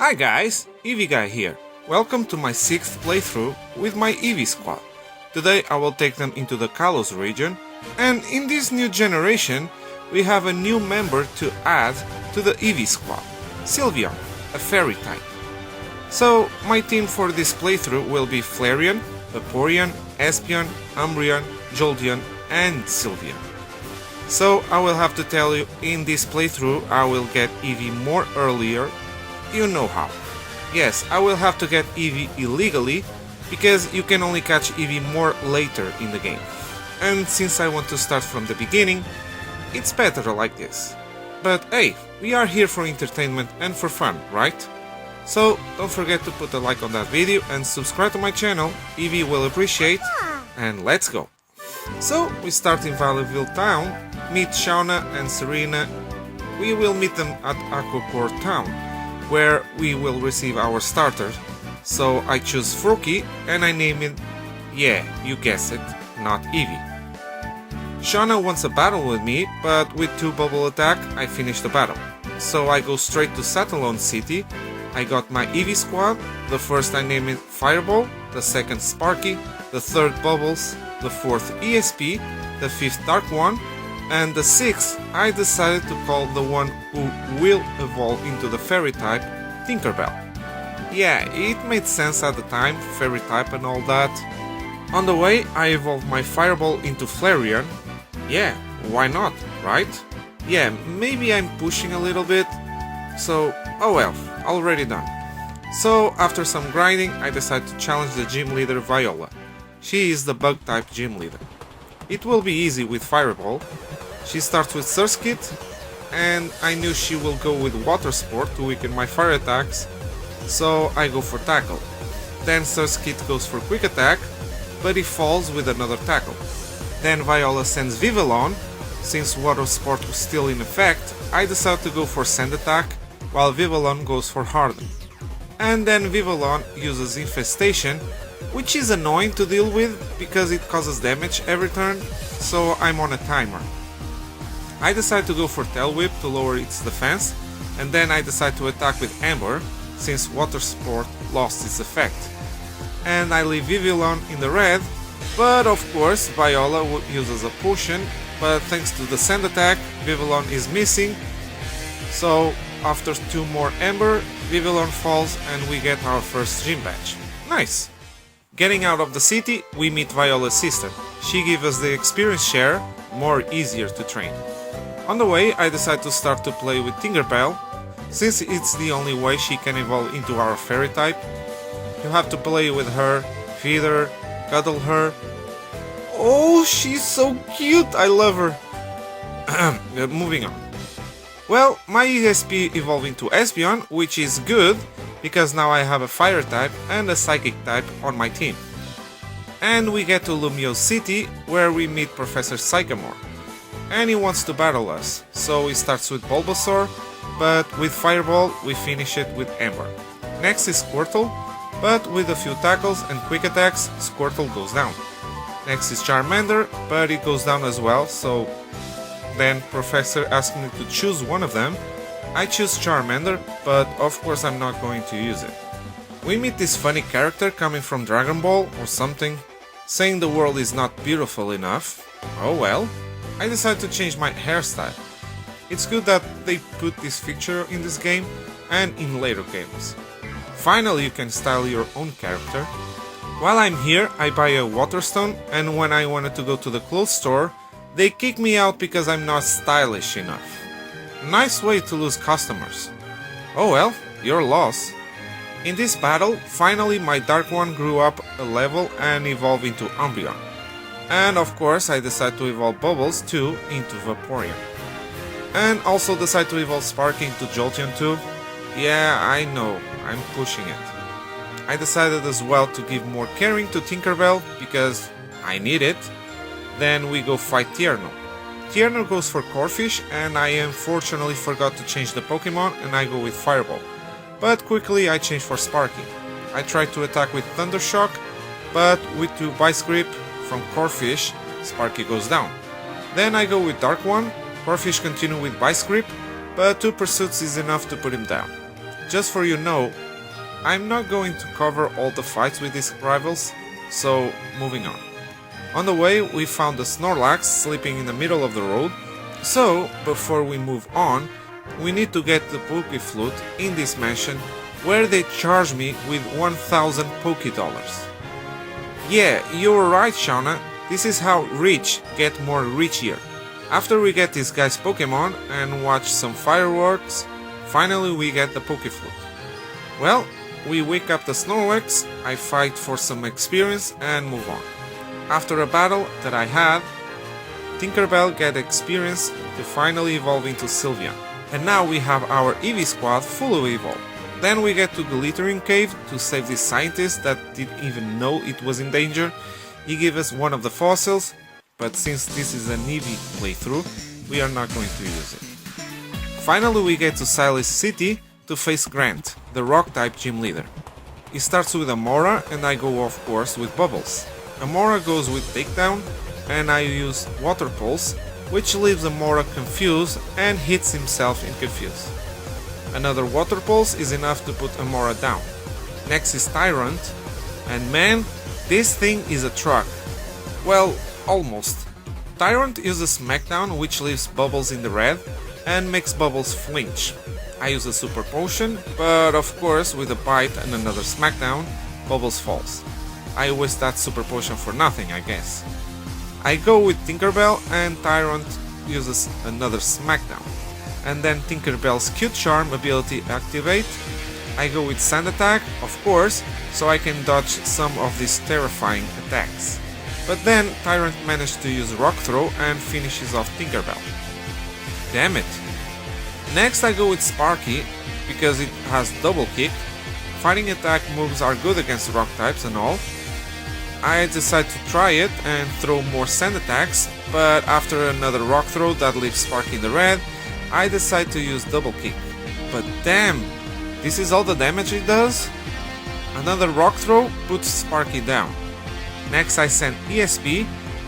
Hi guys, Eevee Guy here. Welcome to my 6th playthrough with my Eevee squad. Today I will take them into the Kalos region, and in this new generation we have a new member to add to the Eevee squad, Sylveon, a fairy type. So my team for this playthrough will be Flareon, Vaporeon, Espeon, Umbreon, Jolteon and Sylveon. So I will have to tell you, in this playthrough I will get Eevee more earlier. You know how. Yes, I will have to get Eevee illegally, because you can only catch Eevee more later in the game. And since I want to start from the beginning, it's better like this. But hey, we are here for entertainment and for fun, right? So don't forget to put a like on that video and subscribe to my channel, Eevee will appreciate, and let's go! So we start in Valleyville Town, meet Shauna and Serena. We will meet them at Aquaport Town, where we will receive our starter. So I choose Froakie and I name it, yeah, you guessed it, not Eevee. Shauna wants a battle with me, but with 2 bubble attack I finish the battle. So I go straight to Satellon City. I got my Eevee squad. The first I name it Fireball, the second Sparky, the third Bubbles, the fourth ESP, the fifth Dark One, and the 6th I decided to call the one who will evolve into the fairy type, Tinkerbell. Yeah, it made sense at the time, fairy type and all that. On the way I evolved my Fireball into Flareon. Yeah, why not, right? Yeah, maybe I'm pushing a little bit, so oh well, already done. So after some grinding I decided to challenge the gym leader Viola. She is the bug type gym leader. It will be easy with Fireball. She starts with Surskit, and I knew she will go with Water Sport to weaken my fire attacks, so I go for Tackle. Then Surskit goes for Quick Attack, but he falls with another Tackle. Then Viola sends Eeveelutions. Since Water Sport was still in effect, I decided to go for Sand Attack, while Eeveelutions goes for Harden. And then Eeveelutions uses Infestation, which is annoying to deal with because it causes damage every turn, so I'm on a timer. I decide to go for Tail Whip to lower its defense, and then I decide to attack with Amber, since Water Sport lost its effect. And I leave Eeveelutions in the red, but of course Viola uses a potion, but thanks to the Sand Attack, Eeveelutions is missing, so after 2 more Amber, Eeveelutions falls and we get our first gym badge. Nice! Getting out of the city, we meet Viola's sister. She gives us the experience share, more easier to train. On the way, I decide to start to play with Tinkerbell, since it's the only way she can evolve into our fairy type. You have to play with her, feed her, cuddle her. Oh, she's so cute, I love her. Moving on. Well, my ESP evolved into Espeon, which is good, because now I have a fire type and a psychic type on my team. And we get to Lumiose City, where we meet Professor Sycamore. And he wants to battle us, so he starts with Bulbasaur, but with Fireball we finish it with Amber. Next is Squirtle, but with a few tackles and quick attacks, Squirtle goes down. Next is Charmander, but it goes down as well, so then Professor asked me to choose one of them. I choose Charmander, but of course I'm not going to use it. We meet this funny character coming from Dragon Ball or something, saying the world is not beautiful enough. Oh well. I decided to change my hairstyle. It's good that they put this feature in this game and in later games. Finally you can style your own character. While I'm here I buy a Waterstone, and when I wanted to go to the clothes store, they kick me out because I'm not stylish enough. Nice way to lose customers. Oh well, your loss. In this battle, finally my Dark One grew up a level and evolved into Umbreon. And of course I decide to evolve Bubbles too into Vaporeon. And also decide to evolve Sparky into Jolteon too. Yeah, I know, I'm pushing it. I decided as well to give more caring to Tinkerbell because I need it. Then we go fight Tierno. Tierno goes for Corphish, and I unfortunately forgot to change the Pokemon and I go with Fireball. But quickly I change for Sparky. I try to attack with Thundershock, but with 2 Vice Grip from Corphish, Sparky goes down. Then I go with Dark One, Corphish continue with Vice Grip, but 2 Pursuits is enough to put him down. Just for you know, I'm not going to cover all the fights with these rivals, so moving on. On the way, we found the Snorlax sleeping in the middle of the road, so before we move on, we need to get the Poke Flute in this mansion where they charge me with 1000 Poke Dollars. Yeah, you were right, Shauna, this is how rich get more richier. After we get this guy's Pokemon and watch some fireworks, finally we get the Poke Flute. Well, we wake up the Snorlax, I fight for some experience and move on. After a battle that I had, Tinkerbell get experience to finally evolve into Sylveon. And now we have our Eevee squad fully evolved. Then we get to the Glittering Cave to save this scientist that didn't even know it was in danger. He gave us one of the fossils, but since this is an Eevee playthrough, we are not going to use it. Finally we get to Silas City to face Grant, the Rock-type gym leader. He starts with Amora and I go of course with Bubbles. Amora goes with Takedown and I use Water Pulse, which leaves Amora confused and hits himself in Confuse. Another Water Pulse is enough to put Amora down. Next is Tyrant, and man, this thing is a truck. Well, almost. Tyrant uses Smackdown, which leaves Bubbles in the red and makes Bubbles flinch. I use a Super Potion, but of course with a Bite and another Smackdown, Bubbles falls. I waste that Super Potion for nothing, I guess. I go with Tinkerbell and Tyrant uses another Smackdown. And then Tinkerbell's Cute Charm ability activate. I go with Sand Attack, of course, so I can dodge some of these terrifying attacks. But then Tyrant managed to use Rock Throw and finishes off Tinkerbell. Damn it! Next I go with Sparky, because it has Double Kick. Fighting attack moves are good against rock types and all. I decide to try it and throw more sand attacks, but after another rock throw that leaves Sparky in the red, I decide to use Double Kick. But damn, this is all the damage it does? Another rock throw puts Sparky down. Next I send ESP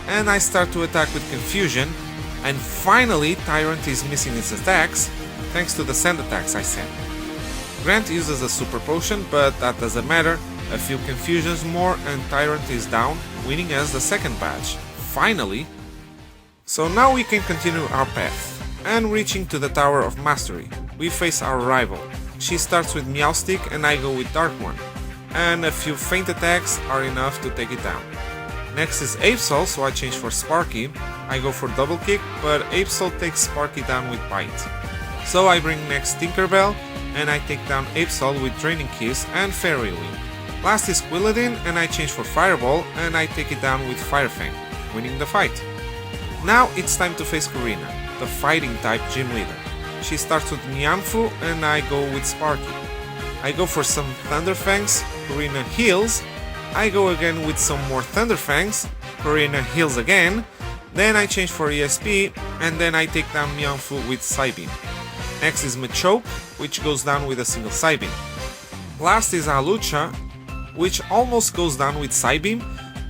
and I start to attack with Confusion, and finally Tyrant is missing its attacks thanks to the sand attacks I sent. Grant uses a Super Potion, but that doesn't matter. A few confusions more and Tyrant is down, winning us the second badge. Finally! So now we can continue our path. And reaching to the Tower of Mastery, we face our rival. She starts with Meowstic and I go with Dark One. And a few feint attacks are enough to take it down. Next is Absol, so I change for Sparky. I go for Double Kick, but Absol takes Sparky down with Bite. So I bring next Tinkerbell and I take down Absol with Draining Kiss and Fairy Wing. Last is Quilladin and I change for Fireball and I take it down with Fire Fang, winning the fight. Now it's time to face Karina, the fighting type gym leader. She starts with Mianfu and I go with Sparky. I go for some Thunder Fangs, Karina heals. I go again with some more Thunder Fangs, Karina heals again. Then I change for ESP and then I take down Mianfu with Psybeam. Next is Machoke, which goes down with a single Psybeam. Last is Alucha, which almost goes down with Psybeam,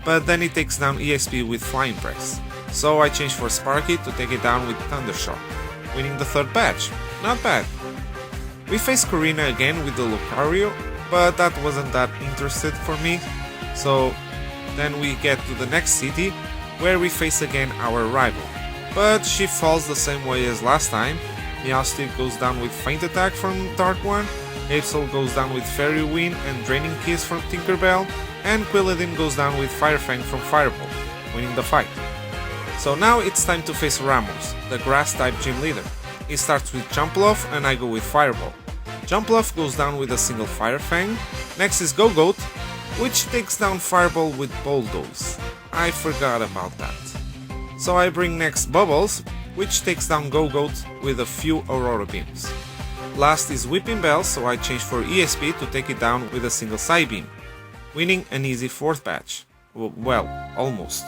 but then it takes down ESP with Flying Press. So I change for Sparky to take it down with Thundershock, winning the third badge. Not bad. We face Karina again with the Lucario, but that wasn't that interested for me. So then we get to the next city, where we face again our rival. But she falls the same way as last time. Meowstic goes down with Feint Attack from Dark One, Absol goes down with Fairy Wind and Draining Kiss from Tinkerbell, and Quilladin goes down with Fire Fang from Fireball, winning the fight. So now it's time to face Ramos, the Grass-type gym leader. He starts with Jumpluff and I go with Fireball. Jumpluff goes down with a single Fire Fang. Next is Go-Goat, which takes down Fireball with Bulldoze. I forgot about that. So I bring next Bubbles, which takes down Go-Goat with a few Aurora Beams. Last is Whipping Bell, so I change for ESP to take it down with a single Psybeam, winning an easy fourth badge. Well, almost.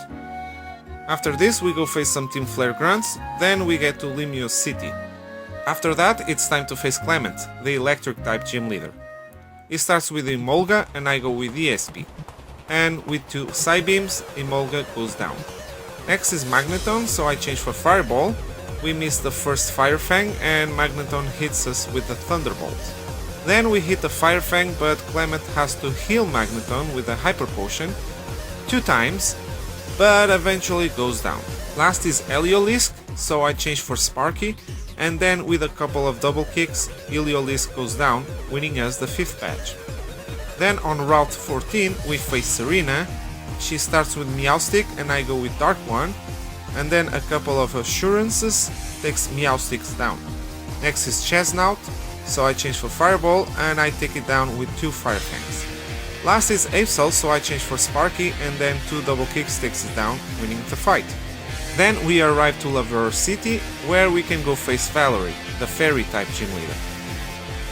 After this we go face some Team Flare Grunts, then we get to Limio City. After that it's time to face Clement, the electric type gym leader. He starts with Emolga and I go with ESP. And with two Psybeams, Emolga goes down. Next is Magneton, so I change for Fireball. We miss the first Fire Fang and Magneton hits us with the Thunderbolt. Then we hit the Fire Fang, but Clement has to heal Magneton with a Hyper Potion 2 times, but eventually goes down. Last is Eeveelutions, so I change for Sparky, and then with a couple of double kicks, Eeveelutions goes down, winning us the 5th badge. Then on Route 14 we face Serena. She starts with Meowstic and I go with Dark One, and then a couple of assurances takes Meowsticks down. Next is Chestnut, so I change for Fireball and I take it down with 2 Fire Fangs. Last is Eeveelutions, so I change for Sparky and then 2 double kicks takes it down, winning the fight. Then we arrive to Laverne City, where we can go face Valerie, the fairy type gym leader.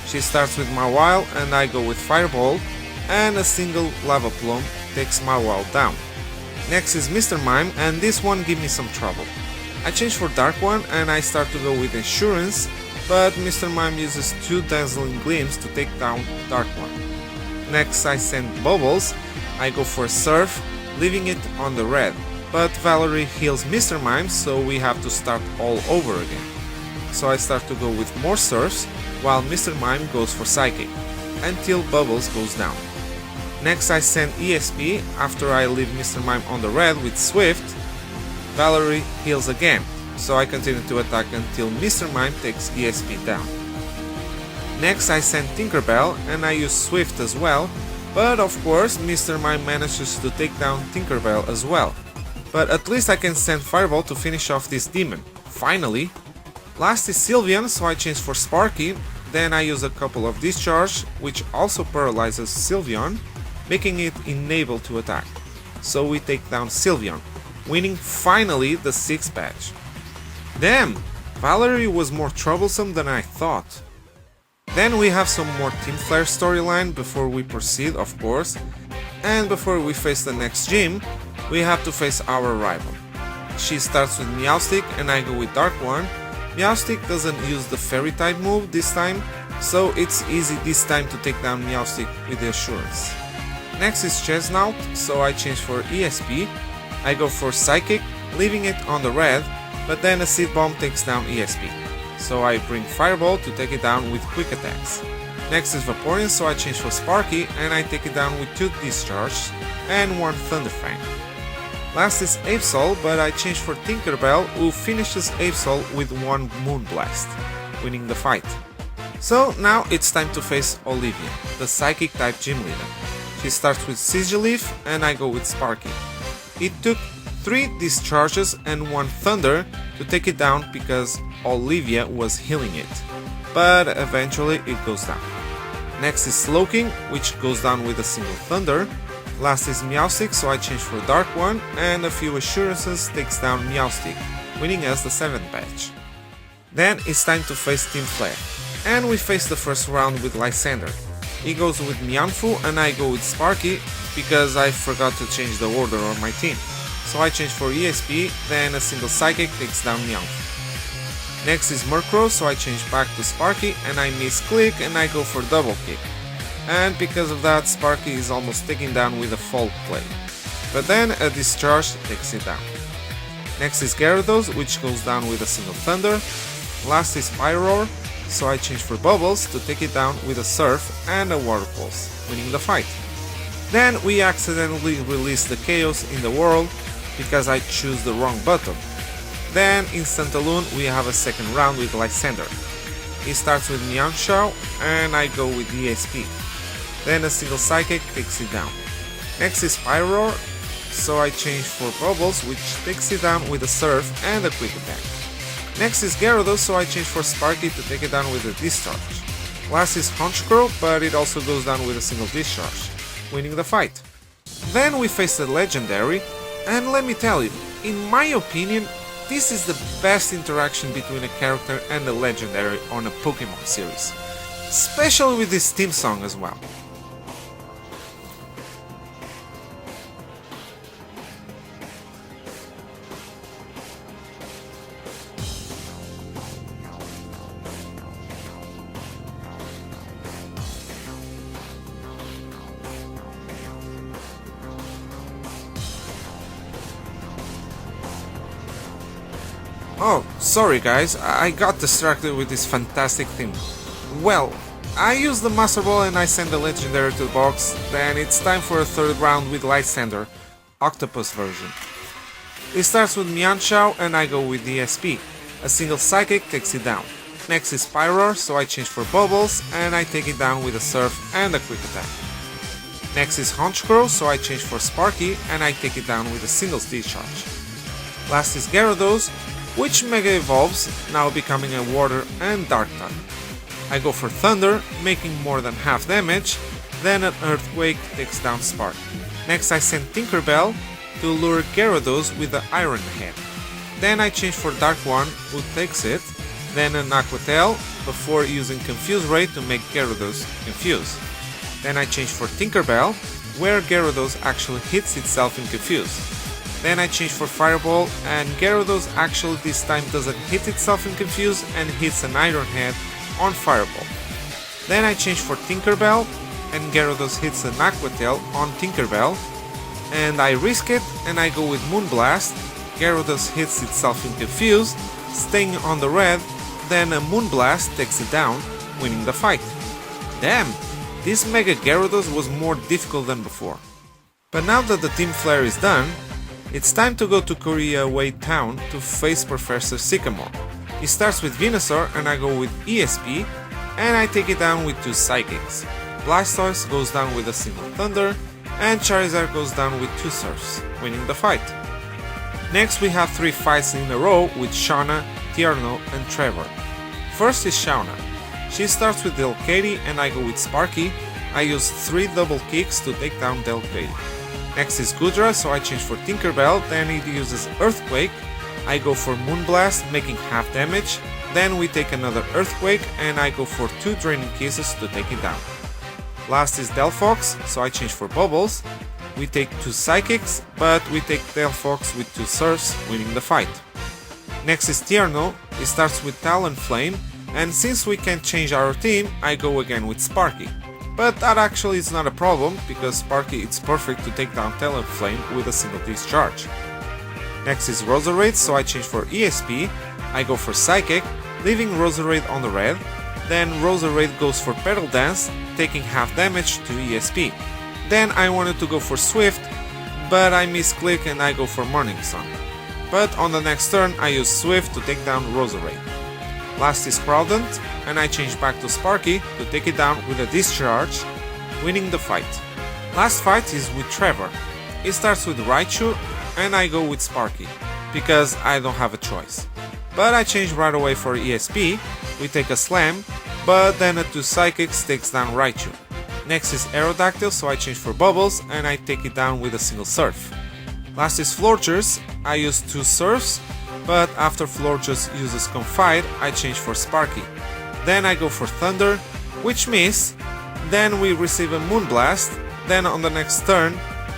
She starts with Mawile and I go with Fireball, and a single Lava Plume takes Mawile down. Next is Mr. Mime, and this one gives me some trouble. I change for Dark One and I start to go with Insurance, but Mr. Mime uses 2 Dazzling Gleams to take down Dark One. Next I send Bubbles, I go for Surf, leaving it on the red, but Valerie heals Mr. Mime, so we have to start all over again. So I start to go with more Surfs, while Mr. Mime goes for Psychic, until Bubbles goes down. Next I send ESP, after I leave Mr. Mime on the red with Swift. Valerie heals again, so I continue to attack until Mr. Mime takes ESP down. Next I send Tinkerbell and I use Swift as well, but of course Mr. Mime manages to take down Tinkerbell as well. But at least I can send Fireball to finish off this demon, finally. Last is Sylveon, so I change for Sparky, then I use a couple of Discharge, which also paralyzes Sylveon, making it unable to attack. So we take down Sylveon, winning finally the 6th badge. Damn! Valerie was more troublesome than I thought. Then we have some more Team Flare storyline before we proceed, of course, and before we face the next gym, we have to face our rival. She starts with Meowstic and I go with Dark One. Meowstic doesn't use the Fairy type move this time, so it's easy this time to take down Meowstic with the Assurance. Next is Chestnut, so I change for ESP. I go for Psychic, leaving it on the red, but then a Seed Bomb takes down ESP. So I bring Fireball to take it down with quick attacks. Next is Vaporeon, so I change for Sparky and I take it down with 2 Discharges and 1 Thunder Fang. Last is Eeveelutions, but I change for Tinkerbell, who finishes Eeveelutions with 1 Moonblast, winning the fight. So now it's time to face Olivia, the Psychic type gym leader. She starts with Sigilyph and I go with Sparky. It took 3 Discharges and 1 Thunder to take it down because Olivia was healing it, but eventually it goes down. Next is Slowking, which goes down with a single Thunder. Last is Meowstic, so I change for Dark One, and a few Assurances takes down Meowstic, winning us the 7th badge. Then it's time to face Team Flare, and we face the first round with Lysander. He goes with Mianfu and I go with Sparky, because I forgot to change the order on my team. So I change for ESP, then a single Psychic takes down Mianfu. Next is Murkrow, so I change back to Sparky and I misclick and I go for double kick. And because of that, Sparky is almost taken down with a Fault Play. But then a Discharge takes it down. Next is Gyarados, which goes down with a single Thunder. Last is Pyroar, so I change for Bubbles to take it down with a Surf and a Water Pulse, winning the fight. Then we accidentally release the Chaos in the world because I choose the wrong button. Then in Santaloon we have a second round with Lysander. He starts with Mianshao and I go with ESP. Then a single Psychic takes it down. Next is Pyroar, so I change for Bubbles, which takes it down with a Surf and a Quick Attack. Next is Gyarados, so I change for Sparky to take it down with a Discharge. Last is Honchkrow, but it also goes down with a single Discharge, winning the fight. Then we face the Legendary, and let me tell you, in my opinion, this is the best interaction between a character and a Legendary on a Pokemon series, especially with this theme song as well. Oh, sorry guys, I got distracted with this fantastic theme. Well, I use the Master Ball and I send the Legendary to the box, then it's time for a third round with Lysander, Octopus version. It starts with Mianchao and I go with ESP. A single Psychic takes it down. Next is Pyroar, so I change for Bubbles and I take it down with a Surf and a Quick Attack. Next is Honchkrow, so I change for Sparky and I take it down with a single Discharge. Last is Gyarados, which Mega Evolves, now becoming a Water and Dark type. I go for Thunder, making more than half damage, then an Earthquake takes down Sparky. Next I send Tinkerbell to lure Gyarados with the Iron Head. Then I change for Dark One, who takes it, then an Aqua Tail, before using Confuse Ray to make Gyarados confuse. Then I change for Tinkerbell, where Gyarados actually hits itself in Confuse. Then I change for Fireball, and Gyarados actually this time doesn't hit itself in Confuse and hits an Iron Head on Fireball. Then I change for Tinkerbell, and Gyarados hits an Aqua Tail on Tinkerbell, and I risk it and I go with Moonblast. Gyarados hits itself in Confuse, staying on the red, then a Moonblast takes it down, winning the fight. Damn, this Mega Gyarados was more difficult than before. But now that the Team Flare is done, it's time to go to Korea Wade Town to face Professor Sycamore. He starts with Venusaur and I go with ESP, and I take it down with 2 Psychics. Blastoise goes down with a single Thunder, and Charizard goes down with 2 Surfs, winning the fight. Next we have 3 fights in a row with Shauna, Tierno and Trevor. First is Shauna. She starts with Delcatty and I go with Sparky. I use 3 double kicks to take down Delcatty. Next is Gudra, so I change for Tinkerbell, then it uses Earthquake. I go for Moonblast, making half damage. Then we take another Earthquake and I go for 2 Draining Kisses to take it down. Last is Delphox, so I change for Bubbles. We take 2 Psychics, but we take Delphox with 2 Surfs, winning the fight. Next is Tierno. It starts with Talonflame, and since we can't change our team, I go again with Sparky. But that actually is not a problem, because Sparky is perfect to take down Talonflame with a single Discharge. Next is Roserade, so I change for ESP. I go for Psychic, leaving Roserade on the red. Then Roserade goes for Petal Dance, taking half damage to ESP. Then I wanted to go for Swift, but I misclick and I go for Morning Sun. But on the next turn I use Swift to take down Roserade. Last is Groudon, and I change back to Sparky to take it down with a Discharge, winning the fight. Last fight is with Trevor. It starts with Raichu and I go with Sparky, because I don't have a choice. But I change right away for ESP, we take a Slam, but then a 2 Psychics takes down Raichu. Next is Aerodactyl, so I change for Bubbles and I take it down with a single Surf. Last is Florges. I use 2 Surfs, but after Florges uses Confide, I change for Sparky. Then I go for Thunder, which miss. Then we receive a Moonblast. Then on the next turn,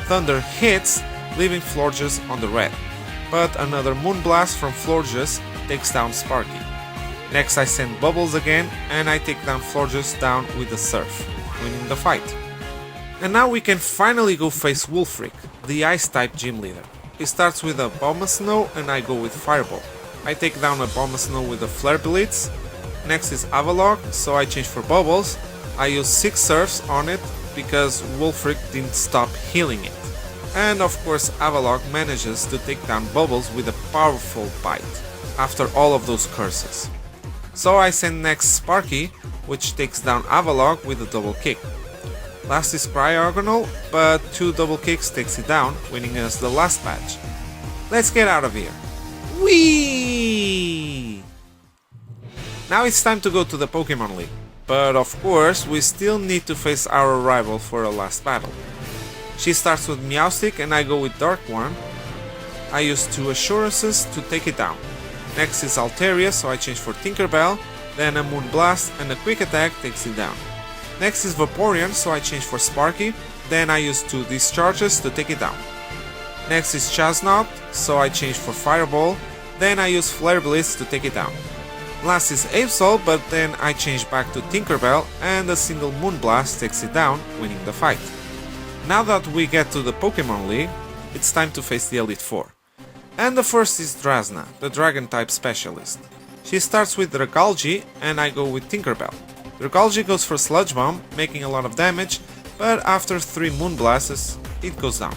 Thunder hits, leaving Florges on the red. But another Moonblast from Florges takes down Sparky. Next I send Bubbles again and I take down Florges down with a Surf, winning the fight. And now we can finally go face Wulfric, the Ice-type gym leader. He starts with a Abomasnow and I go with Fireball. I take down Abomasnow with a Flare Blitz. Next is Avalok, so I change for Bubbles. I use 6 Surfs on it because Wulfric didn't stop healing it. And of course Avalok manages to take down Bubbles with a powerful bite, after all of those curses. So I send next Sparky, which takes down Avalok with a double kick. Last is Cryogonal, but 2 double kicks takes it down, winning us the last patch. Let's get out of here. Whee! Now it's time to go to the Pokemon League, but of course we still need to face our rival for a last battle. She starts with Meowstic and I go with Dark One. I use 2 Assurances to take it down. Next is Altaria, so I change for Tinkerbell, then a Moonblast and a Quick Attack takes it down. Next is Vaporeon, so I change for Sparky, then I use 2 Discharges to take it down. Next is Chasnaught, so I change for Fireball, then I use Flare Blitz to take it down. Last is Absol, but then I change back to Tinkerbell and a single Moonblast takes it down, winning the fight. Now that we get to the Pokemon League, it's time to face the Elite Four. And the first is Drasna, the Dragon-type specialist. She starts with Dragalge and I go with Tinkerbell. Dragalge goes for Sludge Bomb, making a lot of damage, but after 3 Moonblasts, it goes down.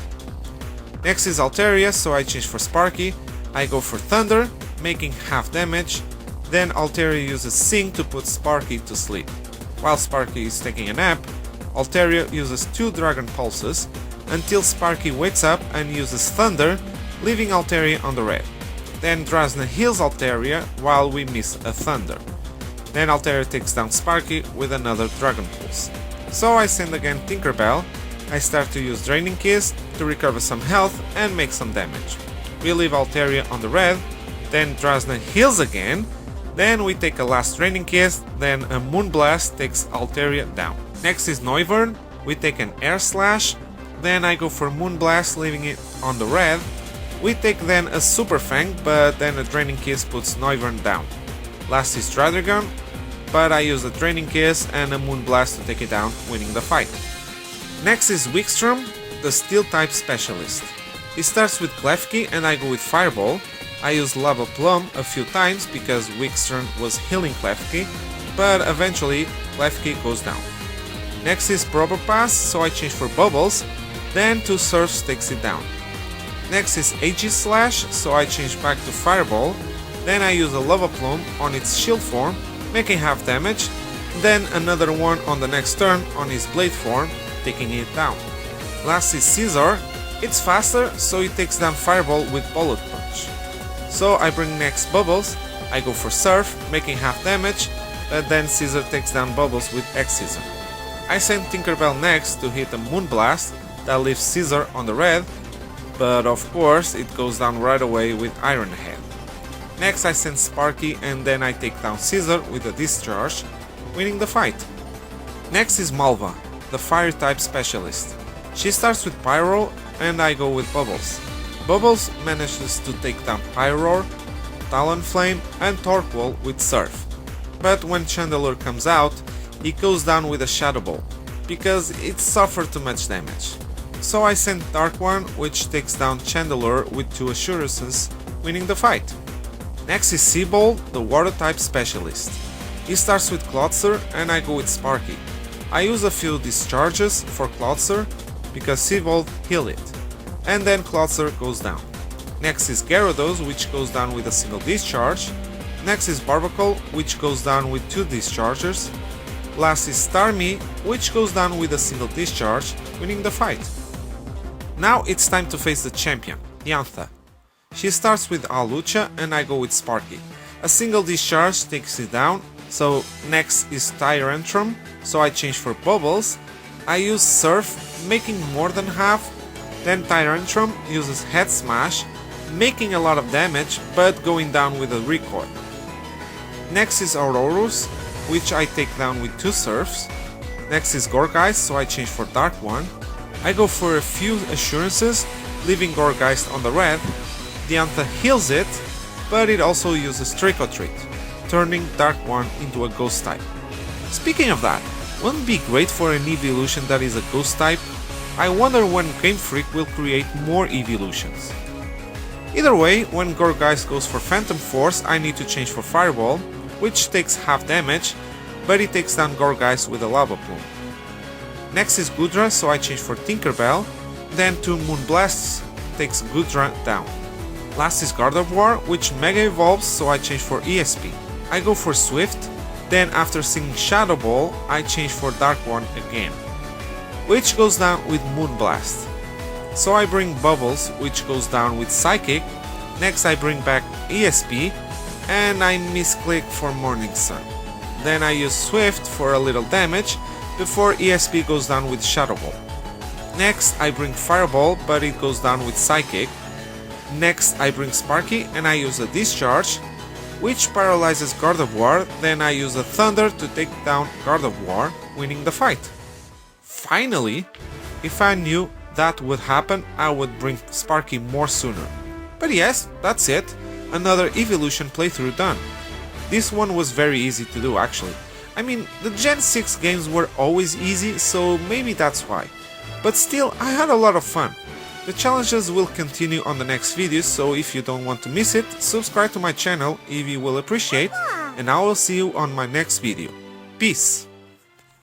Next is Altaria, so I change for Sparky. I go for Thunder, making half damage. Then Altaria uses Sing to put Sparky to sleep. While Sparky is taking a nap, Altaria uses 2 Dragon Pulses until Sparky wakes up and uses Thunder, leaving Altaria on the red. Then Drasna heals Altaria while we miss a Thunder. Then Altaria takes down Sparky with another Dragon Pulse. So I send again Tinkerbell. I start to use Draining Kiss to recover some health and make some damage. We leave Altaria on the red, then Drasna heals again, then we take a last Draining Kiss, then a Moonblast takes Altaria down. Next is Noivern, we take an Air Slash, then I go for Moonblast leaving it on the red. We take then a Super Fang, but then a Draining Kiss puts Noivern down. Last is Dradragon, but I use a Draining Kiss and a Moonblast to take it down, winning the fight. Next is Wikstrom, the Steel type specialist. He starts with Klefki and I go with Fireball. I use Lava Plum a few times because Wikstrom was healing Klefki, but eventually Klefki goes down. Next is Probopass, so I change for Bubbles, then 2 Surfs takes it down. Next is Aegis Slash, so I change back to Fireball, then I use a Lava Plume on its shield form, making half damage, then another one on the next turn on his blade form, taking it down. Last is Caesar. It's faster, so it takes down Fireball with Bullet Punch. So I bring next Bubbles, I go for Surf, making half damage, but then Caesar takes down Bubbles with X-Scissor. I send Tinkerbell next to hit a Moonblast that leaves Caesar on the red, but of course it goes down right away with Iron Head. Next I send Sparky and then I take down Caesar with a Discharge, winning the fight. Next is Malva, the Fire type specialist. She starts with Pyro and I go with Bubbles. Bubbles manages to take down Pyroar, Talonflame and Torquall with Surf. But when Chandelure comes out, he goes down with a Shadow Ball, because it suffered too much damage. So I send Dark One, which takes down Chandelure with 2 Assurances, winning the fight. Next is Seabolt, the Water type specialist. He starts with Cloudster and I go with Sparky. I use a few Discharges for Cloudster because Seabolt healed it, and then Cloudster goes down. Next is Gyarados, which goes down with a single Discharge. Next is Barbacle, which goes down with 2 Dischargers. Last is Starmie, which goes down with a single Discharge, winning the fight. Now it's time to face the champion, Diantha. She starts with Alucha and I go with Sparky. A single Discharge takes it down, so next is Tyrantrum, so I change for Bubbles. I use Surf, making more than half, then Tyrantrum uses Head Smash, making a lot of damage but going down with a recoil. Next is Aurorus, which I take down with 2 Surfs. Next is Gourgeist, so I change for Dark One. I go for a few Assurances, leaving Gourgeist on the red. Diantha heals it, but it also uses Trick or Treat, turning Dark One into a Ghost type. Speaking of that, wouldn't it be great for an Eeveelution that is a Ghost type? I wonder when Game Freak will create more Eeveelutions. Either way, when Gourgeist goes for Phantom Force, I need to change for Fireball, which takes half damage, but it takes down Gourgeist with a Lava Plume. Next is Goodra, so I change for Tinkerbell, then 2 Moonblasts takes Goodra down. Last is Gardevoir, which Mega Evolves, so I change for ESP. I go for Swift, then after seeing Shadow Ball, I change for Dark One again, which goes down with Moonblast. So I bring Bubbles, which goes down with Psychic. Next I bring back ESP, and I misclick for Morning Sun. Then I use Swift for a little damage, before ESP goes down with Shadow Ball. Next I bring Fireball, but it goes down with Psychic. Next I bring Sparky and I use a Discharge, which paralyzes Gardevoir, then I use a Thunder to take down Gardevoir, winning the fight. Finally, if I knew that would happen, I would bring Sparky more sooner. But yes, that's it, another Eeveelution playthrough done. This one was very easy to do actually. I mean, the Gen 6 games were always easy, so maybe that's why. But still, I had a lot of fun. The challenges will continue on the next videos, so if you don't want to miss it, subscribe to my channel, Eevee will appreciate, and I will see you on my next video. Peace!